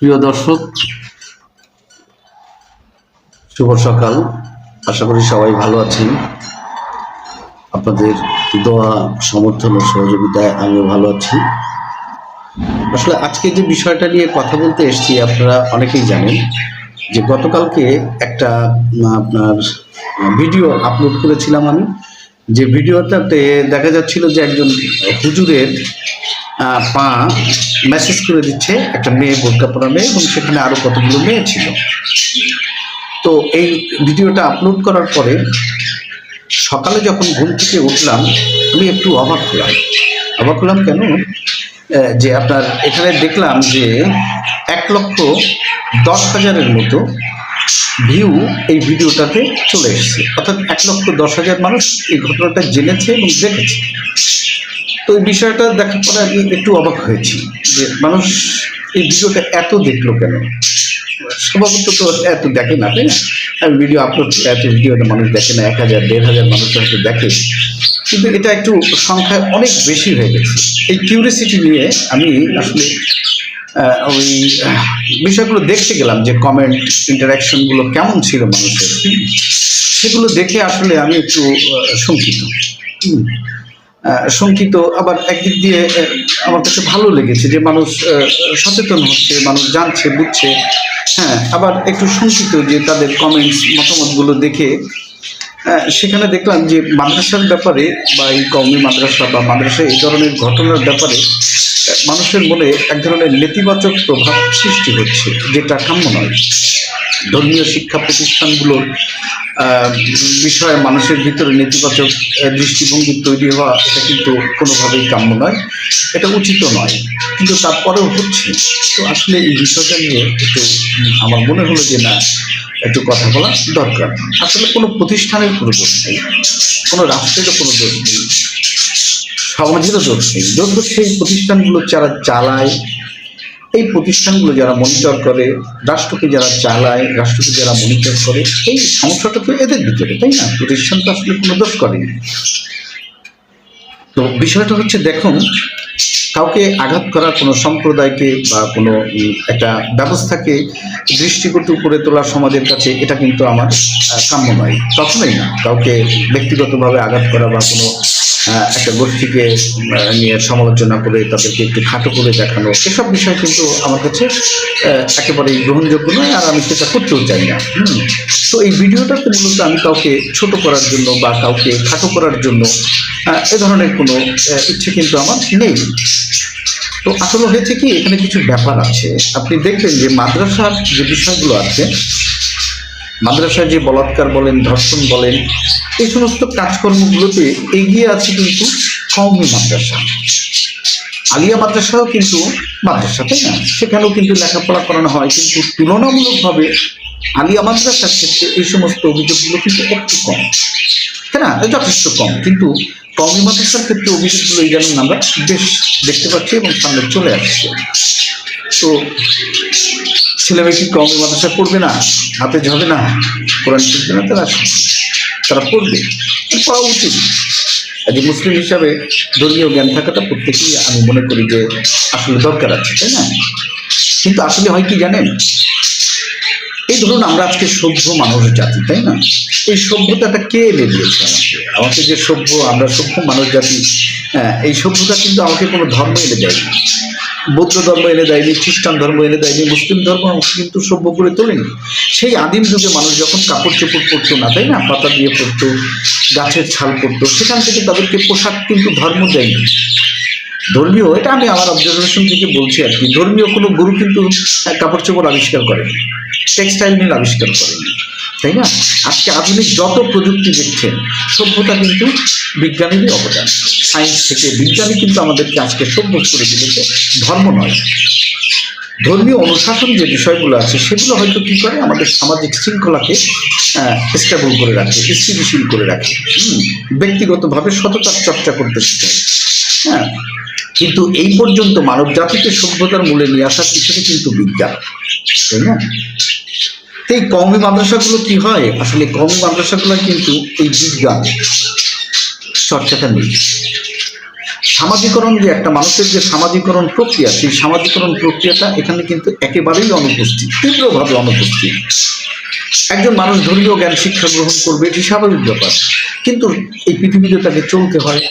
প্রিয় দর্শক, শুভ সকাল। আশা করি সবাই ভালো আছেন। আপনাদের দোয়া, সমর্থন ও সহযোগিতায় আমিও ভালো আছি। আসলে আজকে যে বিষয়টা নিয়ে কথা বলতে এসেছি, আপনারা অনেকেই জানেন যে গতকালকে একটা আপনার ভিডিও আপলোড করেছিলাম আমি। যে ভিডিওটাতে দেখা যাচ্ছিল যে একজন হুজুরের পা মেসেজ করে দিচ্ছে একটা মেয়ে, বোরকা পরা মেয়ে, এবং সেখানে আরো কতগুলো মেয়ে ছিল। তো এই ভিডিওটা আপলোড করার পরে সকালে যখন ঘুম থেকে উঠলাম, আমি একটু অবাক হলাম কেন, যে আপনার এখানে দেখলাম যে 1,10,000-এর মতো ভিউ এই ভিডিওটাতে চলে এসেছে। অর্থাৎ 1,10,000 মানুষ এই ঘটনাটা জেনেছে এবং দেখেছে। তো এই বিষয়টা দেখার পরে আমি একটু অবাক হয়েছি যে মানুষ এই ভিডিওটা এত দেখলো কেন। স্বভাবত তো এত দেখে না, তাই না? আমি ভিডিও আপলোড করে এত ভিডিওটা মানুষ দেখে না, 1,000, 1,500 মানুষ হয়তো দেখে, কিন্তু এটা একটু সংখ্যায় অনেক বেশি হয়ে গেছে। এই কিউরিয়াসিটি নিয়ে আমি আসলে ওই বিষয়গুলো দেখতে গেলাম যে কমেন্ট ইন্টারাকশনগুলো কেমন ছিল মানুষের। সেগুলো দেখে আসলে আমি একটু শঙ্কিত। শঙ্কিত, আবার একদিক দিয়ে আমার কাছে ভালো লেগেছে যে মানুষ সচেতন হচ্ছে, মানুষ জানছে, বুঝছে। হ্যাঁ, আবার একটু শঙ্কিত যে তাদের কমেন্টস, মতামতগুলো দেখে সেখানে দেখলাম যে মাদ্রাসার ব্যাপারে বা এই কওমি মাদ্রাসা বা মাদ্রাসায় এই ধরনের ঘটনার ব্যাপারে মানুষের মনে এক ধরনের নেতিবাচক প্রভাব সৃষ্টি হচ্ছে, যেটা কাম্য নয়। ধর্মীয় শিক্ষা প্রতিষ্ঠানগুলোর বিষয়ে মানুষের ভিতরে নেতিবাচক দৃষ্টিভঙ্গি তৈরি হওয়া, এটা কিন্তু কোনোভাবেই কাম্য নয়, এটা উচিত নয়, কিন্তু তারপরেও হচ্ছে। তো আসলে এই বিষয়টা নিয়ে একটু আমার মনে হলো যে না, একটু কথা বলা দরকার। আসলে কোনো প্রতিষ্ঠানের কোনো দোষ নেই, কোনো রাষ্ট্রেরও কোনো দোষ নেই, সমাজেরও দোষ নেই। দোষ হচ্ছে এই প্রতিষ্ঠানগুলো যারা চালায়, এই প্রতিষ্ঠানগুলো যারা মনিটর করে, রাষ্ট্রকে যারা চালায়, রাষ্ট্রকে যারা মনিটর করে, এই সমস্যাটা তো এদের ভিতরে, তাই না? প্রতিষ্ঠান তো আসলে কোনো দোষ করেনি। তো বিষয়টা হচ্ছে, দেখুন, কাউকে আঘাত করা, কোনো সম্প্রদায়কে বা কোনো একটা ব্যবস্থাকে দৃষ্টিকটু করে তোলা সমাজের কাছে, এটা কিন্তু আমার কাম্য নয়, কখনোই না। কাউকে ব্যক্তিগতভাবে আঘাত করা বা কোনো একটা গোষ্ঠীকে নিয়ে সমালোচনা করে তাদেরকে একটু খাটো করে দেখানো, এসব বিষয় কিন্তু আমার কাছে একেবারেই গ্রহণযোগ্য নয়, আর আমি সেটা করতেও চাই না। তো এই ভিডিওটাতে মূলত আমি কাউকে ছোট করার জন্য বা কাউকে খাটো করার জন্য এ ধরনের কোনো ইচ্ছে কিন্তু আমার নেই। তো আসলে হয়েছে কি, এখানে কিছু ব্যাপার আছে। আপনি দেখবেন যে মাদ্রাসার যে বিষয়গুলো আছে, মাদ্রাসায় যে বলাৎকার বলেন, ধর্ষণ বলেন, এই সমস্ত কাজকর্মগুলোতে এগিয়ে আছে কিন্তু কওমি মাদ্রাসা। আলিয়া মাদ্রাসাও কিন্তু মাদ্রাসা, তাই না? সেখানেও কিন্তু লেখাপড়া করানো হয়, কিন্তু তুলনামূলকভাবে আলিয়া মাদ্রাসার ক্ষেত্রে এই সমস্ত অভিযোগগুলো কিন্তু একটু কম, তাই না? যথেষ্ট কম। কিন্তু কওমি মাদ্রাসার ক্ষেত্রে অভিযোগগুলো এই যেমন আমরা বেশ দেখতে পাচ্ছি এবং সামনে চলে আসছে। তো ছেলেমেয়ে কি কওমি মাদ্রাসা পড়বে না? হাতে যাবে না, কোরআন শিখবে না? তারা পড়বে, পড়া উচিত। যে মুসলিম হিসাবে ধর্মীয় জ্ঞান থাকাটা প্রত্যেকেই আমি মনে করি যে আসলে দরকার আছে, তাই না? কিন্তু আসলে হয় কি জানেন, এই ধরুন আমরা আজকে সভ্য মানুষ জাতি, তাই না? এই সভ্যতাটা কে এনে দিয়েছে আমাকে যে সভ্য, আমরা সভ্য মানুষ জাতি, এই সভ্যতা কিন্তু আমাকে কোনো ধর্ম এনে দেয়নি। বৌদ্ধ ধর্ম এনে দেয়নি, খ্রিস্টান ধর্ম এনে দেয়নি, মুসলিম ধর্ম কিন্তু সভ্য করে তোলেনি। সেই আদিম যুগে মানুষ যখন কাপড় চোপড় পরতো না, তাই না, পাতা দিয়ে পরতো, গাছের ছাল পরতো, সেখান থেকে তাদেরকে পোশাক কিন্তু ধর্ম দেয়নি। ধর্মীয়, এটা আমি আমার অবজারভেশন থেকে বলছি আর কি, ধর্মীয় কোনো গুরু কিন্তু কাপড় চোপড় আবিষ্কার করেনি, টেক্সটাইল মিল আবিষ্কার করেনি, তাই না? আজকে আধুনিক যত প্রযুক্তি দেখছেন, সভ্যতা কিন্তু বিজ্ঞানেরই অবদান। সায়েন্স থেকে বিজ্ঞানী কিন্তু আমাদেরকে আজকে সভ্য করে দিয়েছে, ধর্ম নয়। ধর্মীয় অনুশাসন যে বিষয়গুলো আছে, সেগুলো হয়তো কি করে, আমাদের সামাজিক শৃঙ্খলাকে স্টেবল করে রাখে, স্থিতিশীল করে রাখে। ব্যক্তিগতভাবে সততার চর্চা করতে শিখায়। হ্যাঁ, কিন্তু এই পর্যন্ত মানব জাতিকে সভ্যতার মূলে নিয়ে আসার পিছনে কিন্তু বিজ্ঞান, তাই না? এই কওমি মাদ্রাসাগুলো কি হয়, আসলে কওমি মাদ্রাসাগুলো কিন্তু এই বিজ্ঞান চর্চাটা নেই। সামাজিকরণ যে একটা মানুষের যে সামাজিকরণ প্রক্রিয়া, সেই সামাজিকরণ প্রক্রিয়াটা এখানে কিন্তু একেবারেই অনুপস্থিত, তীব্রভাবে অনুপস্থিত। একজন মানুষ ধর্মীয় জ্ঞান শিক্ষা গ্রহণ করবে, এটি স্বাভাবিক ব্যাপার, কিন্তু এই পৃথিবীতে তাকে চলতে হয়,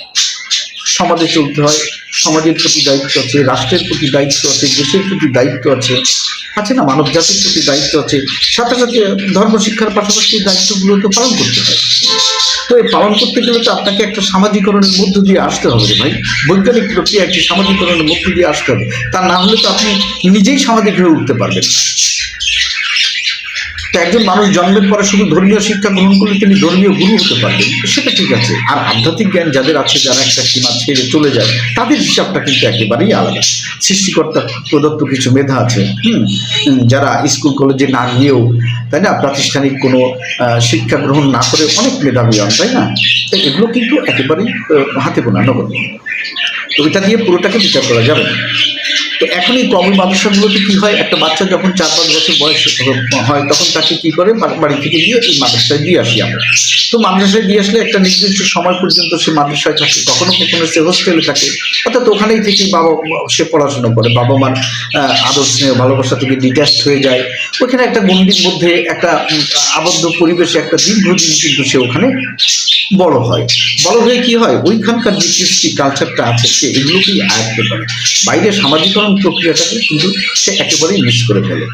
সমাজে চলতে হয়, সমাজের প্রতি দায়িত্ব আছে, রাষ্ট্রের প্রতি দায়িত্ব আছে, দেশের প্রতি দায়িত্ব আছে, আছে না, মানব জাতির প্রতি দায়িত্ব আছে, সাথে সাথে ধর্ম শিক্ষার পাশাপাশি দায়িত্বগুলো তো পালন করতে হয়। তো এই পালন করতে গেলে তো আপনাকে একটা সামাজিকরণের মধ্য দিয়ে আসতে হবে রে ভাই, বৈজ্ঞানিক প্রক্রিয়া একটি সামাজিকরণের মধ্য দিয়ে আসতে হবে, তা না হলে তো আপনি নিজেই সামাজিক হয়ে উঠতে পারবেন না। তো একজন মানুষ জন্মের পরে শুধু ধর্মীয় শিক্ষা গ্রহণ করলে তিনি ধর্মীয় গুরু হতে পারবেন, সেটা ঠিক আছে, আর আধ্যাত্মিক জ্ঞান যাদের আছে, যারা একটা সীমা ছেড়ে চলে যায়, তাদের হিসাবটা কিন্তু একেবারেই আলাদা। সৃষ্টিকর্তা প্রদত্ত কিছু মেধা আছে, যারা স্কুল কলেজে না গিয়েও, তাই না, প্রাতিষ্ঠানিক কোনো শিক্ষা গ্রহণ না করে অনেক মেধাবী হন, তাই না, এগুলো কিন্তু একেবারেই হাতে গোনা নগদ। তো এটা দিয়ে পুরোটাকে বিচার করা যাবে না। তো এখন এই কওমি মাদ্রাসাগুলোতে কি হয়, একটা বাচ্চা যখন 4-5 বছর বয়স হয়, তখন তাকে কি করে, বাড়ি থেকে গিয়ে এই মাদ্রাসায় দিয়ে আসি আমরা। তো মাদ্রাসায় দিয়ে আসলে একটা নির্দিষ্ট সময় পর্যন্ত সে মাদ্রাসায় থাকে, কখনো কখনো সে হোস্টেলে থাকে, অর্থাৎ ওখানেই থেকে সে পড়াশোনা করে, বাবা মার আদর স্নেহ ভালোবাসা থেকে ডিট্যাচড হয়ে যায়, ওখানে একটা গণ্ডির মধ্যে একটা আবদ্ধ পরিবেশে একটা দীর্ঘদিন কিন্তু সে ওখানে বড় হয়। বড় হয়ে কি হয়, ওইখানকার যে কৃষ্টি কালচারটা আছে সে এগুলোকেই আয়ত্ত করে, বাইরে সামাজিকরণ প্রক্রিয়াটাকে কিন্তু সে একেবারেই মিস করে ফেলে।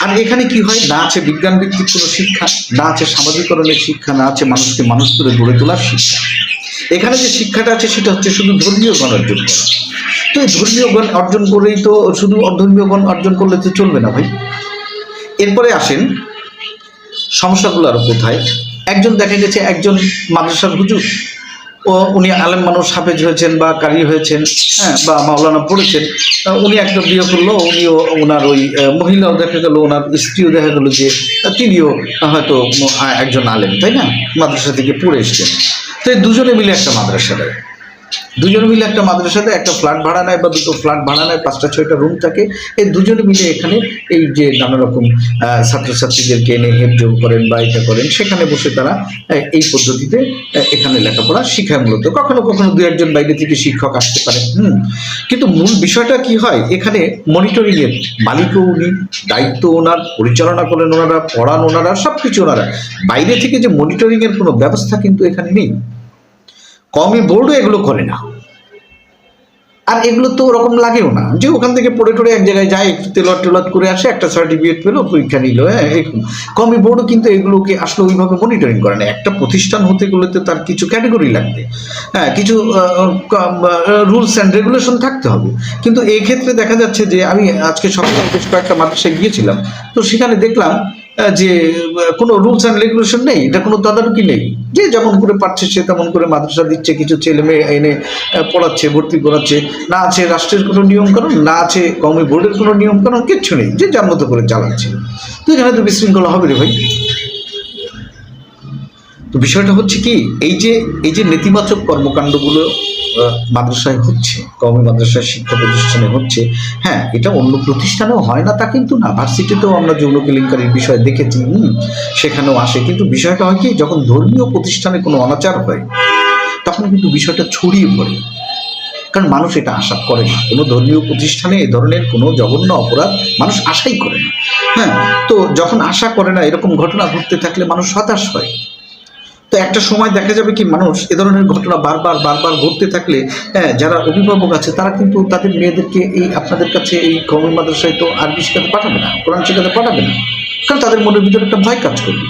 আর এখানে কি হয়, না আছে বিজ্ঞান ভিত্তিক কোনো শিক্ষা, না আছে সামাজিকরণের শিক্ষা, না আছে মানুষকে মানুষ করে গড়ে তোলার শিক্ষা। এখানে যে শিক্ষাটা আছে সেটা হচ্ছে শুধু ধর্মীয় জ্ঞান অর্জন করা। তো এই ধর্মীয় জ্ঞান অর্জন করেই তো, শুধু অধর্মীয় জ্ঞান অর্জন করলে তো চলবে না ভাই। এরপরে আসেন সমস্যাগুলো আরো কোথায়। একজন দেখা গেছে একজন মাদ্রাসার হুজুর, উনি আলেম মানুষ, হাফেজ হয়েছেন বা কারি হয়েছেন, হ্যাঁ, বা মাওলানা পড়েছেন, উনি একটা বিয়ে করলো, উনিও ওনার ওই মহিলাও দেখা গেল, ওনার স্ত্রীও দেখা গেল যে তিনিও হয়তো একজন আলেম, তাই না, মাদ্রাসা থেকে পড়ে এসছেন। তো এই দুজনে মিলে একটা মাদ্রাসা দেয়, দুজনে মিলে একটা মাদ্রাসাতে একটা ফ্ল্যাট ভাড়া নেয় বা দুটো ফ্ল্যাট ভাড়া নেয়, 5টা-6টা রুম থাকে, এই দুজনে মিলে এখানে এই যে নানা রকম ছাত্রছাত্রীদেরকে এনে হেফজোগ করেন বা এটা করেন, সেখানে বসে তারা এই পদ্ধতিতে এখানে লেখাপড়া শিখায়। মূলত কখনো কখনো 2-1 বাইরে থেকে শিক্ষক আসতে পারে, কিন্তু মূল বিষয়টা কি হয়, এখানে মনিটরিং এর মালিকও উনি, দায়িত্ব ওনার, পরিচালনা করেন ওনারা, পড়ান ওনারা, সবকিছু ওনারা। বাইরে থেকে যে মনিটরিং এর কোনো ব্যবস্থা কিন্তু এখানে নেই। কওমি বোর্ডও এগুলো করে না, আর এগুলো তো ওরকম লাগেও না যে ওখান থেকে পড়ে টড়ে এক জায়গায় যায়, একটু তেলাওয়াত করে আসে, একটা সার্টিফিকেট পেলো, পরীক্ষা নিল, হ্যাঁ। কওমি বোর্ডও কিন্তু এগুলোকে আসলে ওইভাবে মনিটরিং করে না। একটা প্রতিষ্ঠান হতে গেলে তো তার কিছু ক্যাটাগরি লাগবে, হ্যাঁ, কিছু রুলস অ্যান্ড রেগুলেশন থাকতে হবে। কিন্তু এই ক্ষেত্রে দেখা যাচ্ছে যে আমি আজকে সকালে বেশ কয়েকটা মাদ্রাসায় গিয়েছিলাম, তো সেখানে দেখলাম যে কোনো রুলস অ্যান্ড রেগুলেশন নেই, এটা কোনো তদারকি নেই, যে যেমন করে পারছে সে তেমন করে মাদ্রাসা দিচ্ছে, কিছু ছেলে মেয়ে এনে পড়াচ্ছে, ভর্তি করাচ্ছে, না আছে রাষ্ট্রের কোনো নিয়মকানুন, না আছে কওমি বোর্ডের কোনো নিয়মকানুন, কিচ্ছু নেই, যে যার মতো করে চালাচ্ছে। তো এখানে তো বিশৃঙ্খলা হবে রে ভাই। তো বিষয়টা হচ্ছে কি, এই যে নেতিবাচক কর্মকাণ্ডগুলো মাদ্রাসায় হচ্ছে, কওমি মাদ্রাসায় শিক্ষা প্রতিষ্ঠানে হচ্ছে, হ্যাঁ, এটা অন্য প্রতিষ্ঠানেও হয় না তা কিন্তু না, ভার্সিটিতেও আমরা যৌন কেলেঙ্কারির বিষয় দেখেছি, সেখানেও আসে। কিন্তু বিষয়টা হয় কি, যখন ধর্মীয় প্রতিষ্ঠানে কোনো অনাচার হয় তখন কিন্তু বিষয়টা ছড়িয়ে পড়ে, কারণ মানুষ এটা আশা করে না। কোনো ধর্মীয় প্রতিষ্ঠানে এ ধরনের কোনো জঘন্য অপরাধ মানুষ আশাই করে না, হ্যাঁ। তো যখন আশা করে না, এরকম ঘটনা ঘটতে থাকলে মানুষ হতাশ হয়। তো একটা সময় দেখা যাবে কি, মানুষ এ ধরনের ঘটনা বারবার ঘটতে থাকলে, হ্যাঁ, যারা অভিভাবক আছে তারা কিন্তু তাদের মেয়েদেরকে এই আপনাদের কাছে এই কওমি মাদ্রাসায় তো আরবি শেখাতে পাঠাবে না, কোরআন শেখাতে পাঠাবে না, কারণ তাদের মনের ভিতরে একটা ভয় কাজ করবে।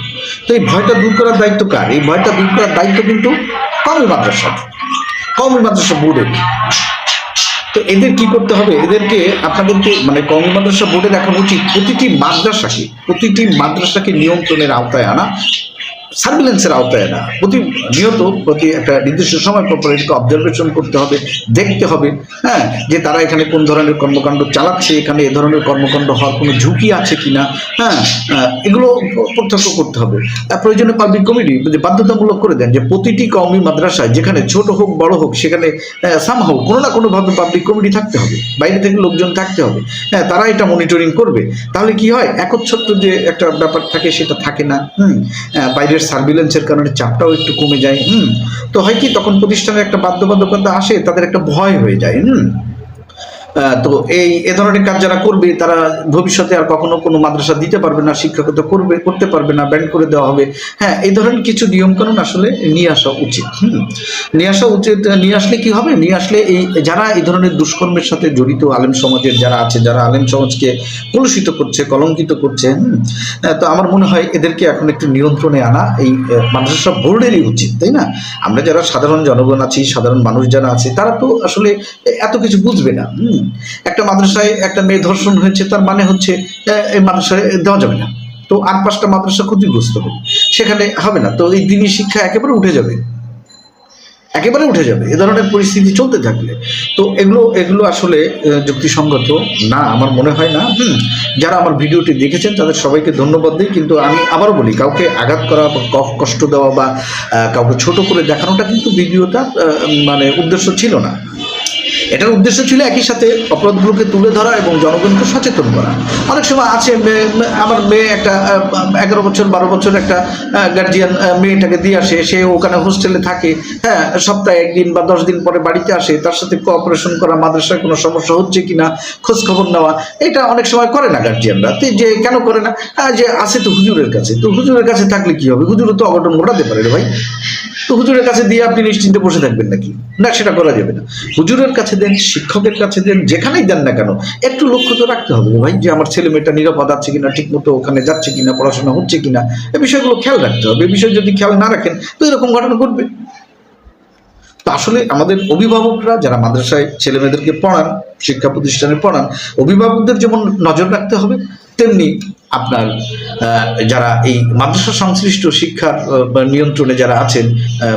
তো এই ভয়টা দূর করার দায়িত্ব কার? এই ভয়টা দূর করার দায়িত্ব কিন্তু কওমি মাদ্রাসা বোর্ডের। তো এদের কি করতে হবে, এদেরকে আপনাদেরকে মানে কওমি মাদ্রাসা বোর্ডের এখন উচিত প্রতিটি মাদ্রাসাকে নিয়ন্ত্রণের আওতায় আনা, সার্ভিলেন্সের আওতায় না, প্রতি একটা নির্দিষ্ট সময় পর এটাকে অবজারভেশন করতে হবে, দেখতে হবে, হ্যাঁ, যে তারা এখানে কোন ধরনের কর্মকাণ্ড চালাচ্ছে, এখানে এ ধরনের কর্মকাণ্ড হওয়ার কোনো ঝুঁকি আছে কিনা, হ্যাঁ, এগুলো প্রত্যক্ষ করতে হবে। প্রয়োজনে পাবলিক কমিটি বাধ্যতামূলক করে দেন যে প্রতিটি কওমি মাদ্রাসায়, যেখানে ছোট হোক বড় হোক, সেখানে সামহাও কোনো না কোনোভাবে পাবলিক কমিটি থাকতে হবে, বাইরে থেকে লোকজন থাকতে হবে, হ্যাঁ, তারা এটা মনিটরিং করবে। তাহলে কি হয়, একচ্ছত্র যে একটা ব্যাপার থাকে সেটা থাকে না, বাইরের পুলিশের সার্ভিলেন্সের কারণে চাপটাও একটু কমে যায়। তো হয় কি, তখন প্রতিষ্ঠানের একটা বাধ্যবাধকতা আসে, তাদের একটা ভয় হয়ে যায়। তো এ ধরনের কাজ যারা করবে তারা ভবিষ্যতে আর কখনো কোনো মাদ্রাসা দিতে পারবে না, শিক্ষকতা করতে পারবে না, ব্যান্ড করে দেওয়া হবে। হ্যাঁ, এই ধরনের কিছু নিয়মকানুন আসলে নিয়ে আসা উচিত। নিয়ে আসা উচিত। নিয়ে আসলে কি হবে, নিয়ে আসলে এই যারা এই ধরনের দুষ্কর্মের সাথে জড়িত আলেম সমাজের যারা আছে, যারা আলেম সমাজকে কলুষিত করছে, কলঙ্কিত করছে, তো আমার মনে হয় এদেরকে এখন একটু নিয়ন্ত্রণে আনা এই মাদ্রাসা বোর্ডেরই উচিত, তাই না? আমরা যারা সাধারণ জনগণ আছি, সাধারণ মানুষ যারা আছে, তারা তো আসলে এত কিছু বুঝবে না। একটা মাদ্রাসায় একটা মেয়ে ধর্ষণ হয়েছে, তার মানে হচ্ছে এই মাদ্রাসায় দেওয়া যাবে না, তো 8-5টা মাদ্রাসা ক্ষতিগ্রস্ত হবে, সেখানে হবে না। তো এই দিনী শিক্ষা একেবারে উঠে যাবে, একেবারে উঠে যাবে এ ধরনের পরিস্থিতি চলতে থাকলে। তো এগুলো আসলে যুক্তিসঙ্গত না, আমার মনে হয় না। যারা আমার ভিডিওটি দেখেছেন তাদের সবাইকে ধন্যবাদ দিই, কিন্তু আমি আবারও বলি, কাউকে আঘাত করা বা কষ্ট দেওয়া বা কাউকে ছোট করে দেখানোটা কিন্তু ভিডিওটা মানে উদ্দেশ্য ছিল না। এটার উদ্দেশ্য ছিল একই সাথে অপরাধগুলোকে তুলে ধরা এবং জনগণকে সচেতন করা। অনেক সময় আছে আমার মেয়ে একটা 11 বছর 12 বছর একটা গার্জিয়ান মেয়েটাকে দিয়ে আসে, সে ওখানে হোস্টেলে থাকে, হ্যাঁ, সপ্তাহে 1 দিন বা 10 দিন পরে বাড়িতে আসে, তার সাথে কোঅপারেশন করা, মাদ্রাসায় কোনো সমস্যা হচ্ছে কিনা খোঁজ খবর নেওয়া, এটা অনেক সময় করে না গার্জিয়ানরা। যে কেন করে না, যে আছে তো হুজুরের কাছে, তো হুজুরের কাছে থাকলে কি হবে, হুজুরও তো অঘটন ঘটাতে পারে রে ভাই। তো হুজুরের কাছে দিয়ে আপনি নিশ্চিন্তে বসে থাকবেন নাকি? না, সেটা করা যাবে না। হুজুরের কাছে দেন, শিক্ষকের কাছে দেন, যেখানেই দেন না কেন একটু লক্ষ্য তো রাখতে হবে ভাই, যে আমার ছেলে মেয়েটা নিরাপদ আছে কিনা, ঠিক মতো ওখানে যাচ্ছে কিনা, পড়াশোনা হচ্ছে কিনা, এই বিষয়গুলো খেয়াল রাখতে হবে। এই বিষয় যদি খেয়াল না রাখেন তো এরকম ঘটনা ঘটবে। তো আসলে আমাদের অভিভাবকরা যারা মাদ্রাসায় ছেলে মেয়েদেরকে পড়ান, শিক্ষা প্রতিষ্ঠানে পড়ান, অভিভাবকদের যেমন নজর রাখতে হবে, তেমনি আপনার যারা এই মাদ্রাসা সংশ্লিষ্ট শিক্ষার নিয়ন্ত্রণে যারা আছেন,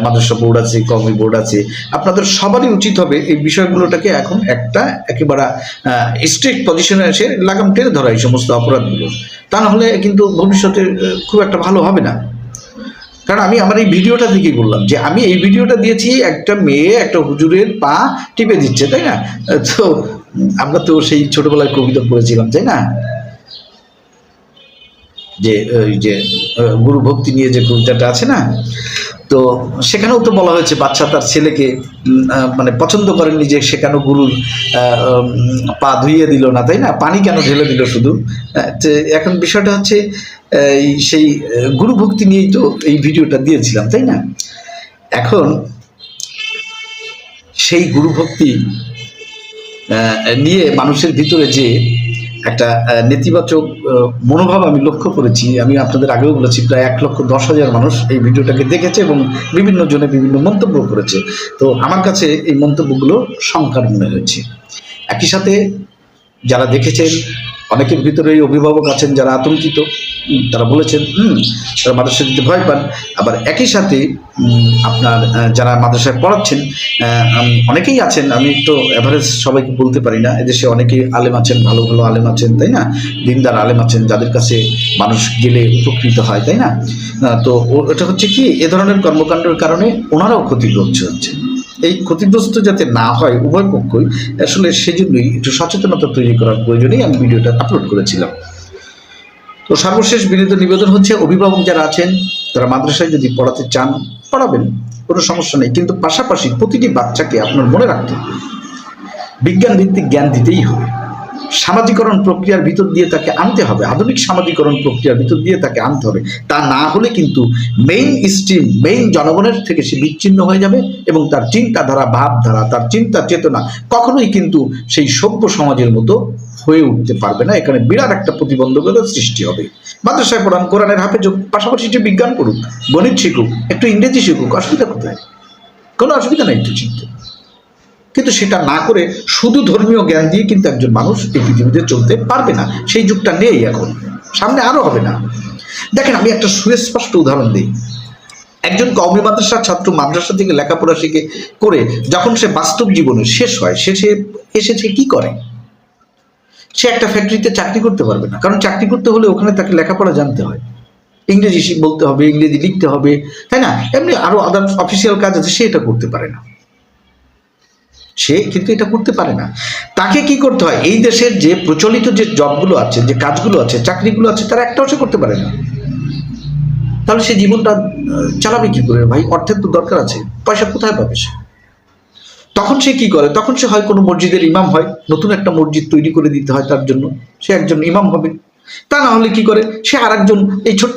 মাদ্রাসা বোর্ড আছে, কওমি বোর্ড আছে, আপনাদের সবারই উচিত হবে এই বিষয়গুলোটাকে এখন একটা একেবারে স্ট্রিক্ট পজিশনে এসে লাগাম টেনে ধরা এই সমস্ত অপরাধগুলো। তা না হলে কিন্তু ভবিষ্যতে খুব একটা ভালো হবে না। কারণ আমি আমার এই ভিডিওটা থেকেই বললাম যে আমি এই ভিডিওটা দিয়েছি, একটা মেয়ে একটা হুজুরের পা টিপে দিচ্ছে, তাই না? তো আমরা তো সেই ছোটবেলায় কবিতা পড়েছিলাম, তাই না, যে ওই যে গুরু ভক্তি নিয়ে যে কবিতাটা আছে না, তো সেখানেও তো বলা হয়েছে বাচ্চা তার ছেলেকে মানে পছন্দ করেননি, যে সে কেন গুরুর পা ধুইয়ে দিল না, তাই না, পানি কেন ঢেলে দিল শুধু। এখন বিষয়টা হচ্ছে সেই গুরু ভক্তি নিয়েই তো এই ভিডিওটা দিয়েছিলাম, তাই না? এখন সেই গুরু ভক্তি নিয়ে মানুষের ভিতরে যে একটা নেতিবাচক মনোভাব আমি লক্ষ্য করেছি, আমি আপনাদের আগেও বলেছি, প্রায় 1,10,000 মানুষ এই ভিডিওটাকে দেখেছে এবং বিভিন্ন জনে বিভিন্ন মন্তব্য করেছে। তো আমার কাছে এই মন্তব্যগুলো সংখ্যার মনে হয়েছে। একই সাথে যারা দেখেছেন অনেকের ভিতরে অভিভাবক আছেন যারা আতঙ্কিত, তারা বলেছেন তারা মাদ্রাসা দিতে ভয় পান। আবার একই সাথে আপনার যারা মাদ্রাসায় পড়াচ্ছেন অনেকেই আছেন, আমি তো এভারেজ সবাইকে বলতে পারি না, এদেশে অনেকেই আলেম আছেন, ভালো ভালো আলেম আছেন, তাই না, দিনদার আলেম আছেন, যাদের কাছে মানুষ গেলে উপকৃত হয়, তাই না? তো এটা হচ্ছে কি, এ ধরনের কর্মকাণ্ডের কারণে ওনারাও ক্ষতিগ্রস্ত হচ্ছে। এই ক্ষতিগ্রস্ত যাতে না হয় উভয় পক্ষই, আসলে সেজন্যই একটু সচেতনতা তৈরি করার প্রয়োজনেই আমি ভিডিওটা আপলোড করেছিলাম। তো সর্বশেষ বিনীত নিবেদন হচ্ছে, অভিভাবক যারা আছেন তারা মাদ্রাসায় যদি পড়াতে চান পড়াবেন, কোনো সমস্যা নেই, কিন্তু পাশাপাশি প্রতিটি বাচ্চাকে আপনার মনে রাখতে হবে বিজ্ঞান ভিত্তিক জ্ঞান দিতেই হবে। সামাজিকরণ প্রক্রিয়ার ভিতর দিয়ে তাকে আনতে হবে, আধুনিক সামাজিকরণ প্রক্রিয়ার ভিতর দিয়ে তাকে আনতে হবে। তা না হলে কিন্তু মেইন জনগণের থেকে সে বিচ্ছিন্ন হয়ে যাবে এবং তার চিন্তাধারা, ভাবধারা, তার চিন্তা চেতনা কখনোই কিন্তু সেই সভ্য সমাজের মতো হয়ে উঠতে পারবে না। এখানে বিরাট একটা প্রতিবন্ধকতার সৃষ্টি হবে। মাদ্রাসায় পড়ান, কোরআনের হাফেজ হোক, পাশাপাশি সে বিজ্ঞান পড়ুক, গণিত শিখুক, একটু ইংরেজি শিখুক, অসুবিধা কোথায়? কোনো অসুবিধা নেই একটু চিন্তা। কিন্তু সেটা না করে শুধু ধর্মীয় জ্ঞান দিয়ে কিন্তু একজন মানুষ এই পৃথিবীতে চলতে পারবে না। সেই যুগটা নেই এখন, সামনে আরো হবে না। দেখেন, আমি একটা সুস্পষ্ট উদাহরণ দিই। একজন কওমি মাদ্রাসার ছাত্র মাদ্রাসা থেকে লেখাপড়া শিখে করে যখন সে বাস্তব জীবনে শেষ হয়, সে এসেছে কি করে? সে একটা ফ্যাক্টরিতে চাকরি করতে পারবে না, কারণ চাকরি করতে হলে ওখানে তাকে লেখাপড়া জানতে হয়, ইংরেজি বলতে হবে, ইংরেজি লিখতে হবে, তাই না? এমনি আরো আদার অফিসিয়াল কাজ আছে, সে এটা করতে পারে না। সে কিন্তু এটা করতে পারে না। তাকে কি করতে হয়? এই দেশের যে প্রচলিত যে জবগুলো আছে, যে কাজগুলো আছে, চাকরিগুলো আছে, তারা একটাও সে করতে পারে না। তাহলে সে জীবনটা চালাবে কি করে ভাই? অর্থের তো দরকার আছে, পয়সা কোথায় পাবে সে? তখন সে কি করে? তখন সে হয় কোনো মসজিদের ইমাম হয়, নতুন একটা মসজিদ তৈরি করে দিতে হয় তার জন্য, সে একজন ইমাম হবে। তা না হলে কি করে? সে আর একজন এই ছোট্ট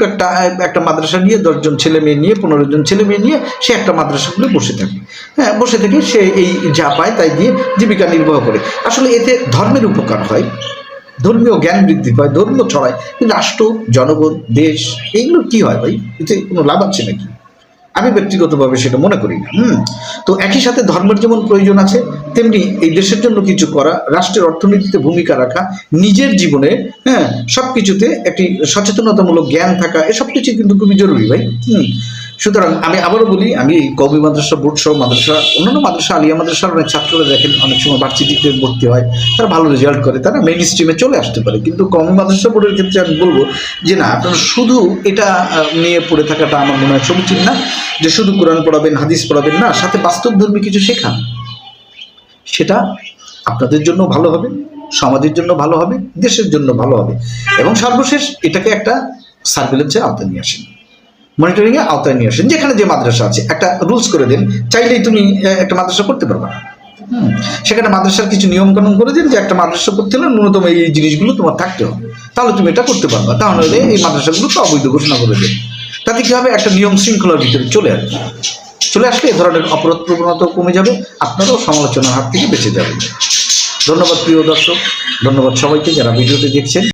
একটা মাদ্রাসা নিয়ে 10 জন ছেলে মেয়ে নিয়ে 15 জন ছেলে মেয়ে নিয়ে সে একটা মাদ্রাসা খুলে বসে থাকে। হ্যাঁ, বসে থেকে সে এই যা পায় তাই দিয়ে জীবিকা নির্বাহ করে। আসলে এতে ধর্মের উপকার হয়, ধর্মীয় জ্ঞান বৃদ্ধি পায়, ধর্ম ছড়ায়, কিন্তু রাষ্ট্র, জনগণ, দেশ এইগুলো কি হয় ভাই? এতে কোনো লাভ আছে নাকি? আমি ব্যক্তিগতভাবে সেটা মনে করি না। তো একই সাথে ধর্মের যেমন প্রয়োজন আছে, তেমনি এই দেশের জন্য কিছু করা, রাষ্ট্রের অর্থনীতিতে ভূমিকা রাখা, নিজের জীবনে হ্যাঁ সবকিছুতে একটি সচেতনতামূলক জ্ঞান থাকা, এসব কিছু কিন্তু খুবই জরুরি ভাই। সুতরাং আমি আবারও বলি, আমি কওমি মাদ্রাসা বোর্ড সহ মাদ্রাসা, অন্যান্য মাদ্রাসা, আলিয়া মাদ্রাসার অনেক ছাত্ররা দেখেন অনেক সময় ভার্সিটিতে ভর্তি হয়, তারা ভালো রেজাল্ট করে, তারা মেইন স্ট্রিমে চলে আসতে পারে। কিন্তু কওমি মাদ্রাসা বোর্ডের ক্ষেত্রে আমি বলবো যে না, আপনারা শুধু এটা নিয়ে পড়ে থাকাটা আমার মনে হয় সমীচীন না, যে শুধু কোরআন পড়াবেন, হাদিস পড়াবেন না, সাথে বাস্তবধর্মী কিছু শেখান। সেটা আপনাদের জন্য ভালো হবে, সমাজের জন্য ভালো হবে, দেশের জন্য ভালো হবে। এবং সর্বশেষ এটাকে একটা সার্ভিলেন্সের আওতায় নিয়ে আসেন, মনিটরিং এর আওতায় নিয়ে আসেন। যেখানে যে মাদ্রাসা আছে একটা রুলস করে দেন, চাইলেই তুমি একটা মাদ্রাসা করতে পারবে না। সেখানে মাদ্রাসার কিছু নিয়ম কানুন করে দিন যে একটা মাদ্রাসা করতে হলে ন্যূনতম এই জিনিসগুলো তোমার থাকতে হবে, তাহলে তুমি এটা করতে পারবা। তাহলে এই মাদ্রাসাগুলোকে অবৈধ ঘোষণা করে দেন। তাতে কি হবে? একটা নিয়ম শৃঙ্খলার ভিতরে চলে আসলে এ ধরনের অপরাধ প্রবণতা কমে যাবে, আপনারাও সমালোচনার হাত থেকে বেঁচে যাবেন। ধন্যবাদ প্রিয় দর্শক, ধন্যবাদ সবাইকে যারা ভিডিওটি দেখছেন।